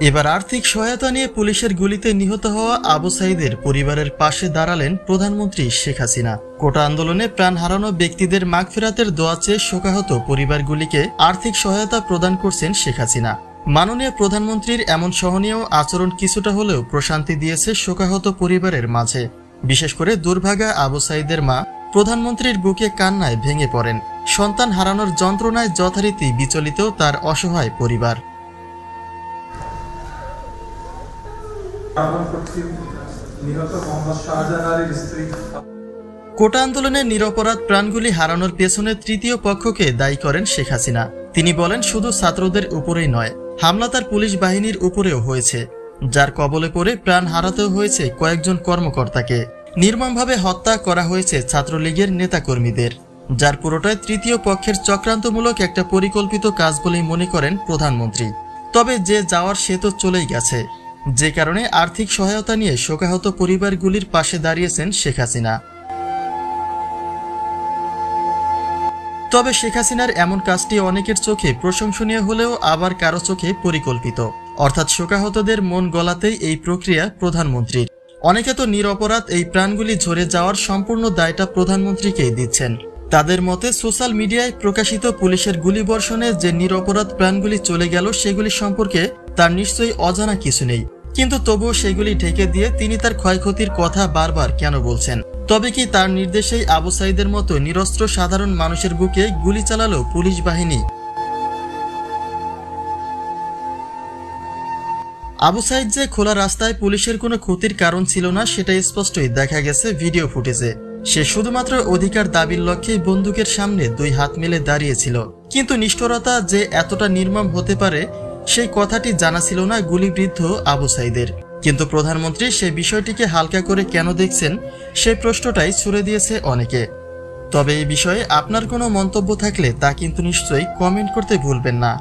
এবার আর্থিক সহায়তা নিয়ে পুলিশের গুলিতে নিহত হওয়া আবু সাঈদের পরিবারের পাশে দাঁড়ালেন প্রধানমন্ত্রী শেখ হাসিনা। কোটা আন্দোলনে প্রাণ হারানো ব্যক্তিদের মাগফিরাতের দোয়া চেয়ে শোকাহত পরিবারগুলিকে আর্থিক সহায়তা প্রদান করছেন শেখ হাসিনা। মাননীয় প্রধানমন্ত্রীর এমন সহনীয় আচরণ কিছুটা হলেও প্রশান্তি দিয়েছে শোকাহত পরিবারের মাঝে। বিশেষ করে দুর্ভাগা আবু সাঈদের মা প্রধানমন্ত্রীর বুকে কান্নায় ভেঙে পড়েন। সন্তান হারানোর যন্ত্রণায় যথারীতি বিচলিত তার অসহায় পরিবার। কোটা আন্দোলনে নিরপরাধ প্রাণগুলি হারানোর পেছনে তৃতীয় পক্ষকে দায়ী করেন শেখ হাসিনা। তিনি বলেন, শুধু ছাত্রদের উপরেই নয়, হামলা তার পুলিশ বাহিনীর উপরেও হয়েছে, যার কবলে পড়ে প্রাণ হারাতেও হয়েছে কয়েকজন কর্মকর্তাকে। নির্মমভাবে হত্যা করা হয়েছে ছাত্রলীগের নেতাকর্মীদের, যার পুরোটাই তৃতীয় পক্ষের চক্রান্তমূলক একটা পরিকল্পিত কাজ বলেই মনে করেন প্রধানমন্ত্রী। তবে যে যাওয়ার সে তো চলেই গেছে, যে কারণে আর্থিক সহায়তা নিয়ে শোকাহত পরিবারগুলির পাশে দাঁড়িয়েছেন শেখ হাসিনা। তবে শেখ হাসিনার এমন কাজটি অনেকের চোখে প্রশংসনীয় হলেও আবার কারো চোখে পরিকল্পিত। অর্থাৎ শোকাহতদের মন গলাতেই এই প্রক্রিয়া প্রধানমন্ত্রীর। অনেকে তো নিরপরাধ এই প্রাণগুলি ঝরে যাওয়ার সম্পূর্ণ দায়টা প্রধানমন্ত্রীকেই দিচ্ছেন। তাদের মতে সোশ্যাল মিডিয়ায় প্রকাশিত পুলিশের গুলিবর্ষণে যে নিরপরাধ প্রাণগুলি চলে গেল সেগুলি সম্পর্কে তার নিশ্চয়ই অজানা কিছু নেই, কিন্তু তবুও সেগুলি ঢেকে দিয়ে তিনি তার ক্ষয়ক্ষতির কথা বারবার কেন বলছেন? তবে কি তার নির্দেশেই আবু সাঈদের মতো নিরস্ত্র সাধারণ মানুষের বুকে গুলি চালালো পুলিশ বাহিনী? আবু সাঈদ যে খোলা রাস্তায় পুলিশের কোনো ক্ষতির কারণ ছিল না সেটা স্পষ্টই দেখা গেছে ভিডিও ফুটেজে। সে শুধুমাত্র অধিকার দাবির লক্ষ্যেই বন্দুকের সামনে দুই হাত মেলে দাঁড়িয়েছিল। কিন্তু নিষ্ঠুরতা যে এতটা নির্মম হতে পারে সেই কথাটি জানা ছিল না গুলিবিদ্ধ আবু সাঈদের। কিন্তু প্রধানমন্ত্রী সেই বিষয়টিকে হালকা করে কেন দেখছেন সেই প্রশ্নটাই ছুড়ে দিয়েছে অনেকে। তবে এই বিষয়ে আপনার কোনো মন্তব্য থাকলে তা কিন্তু নিশ্চয়ই কমেন্ট করতে ভুলবেন না।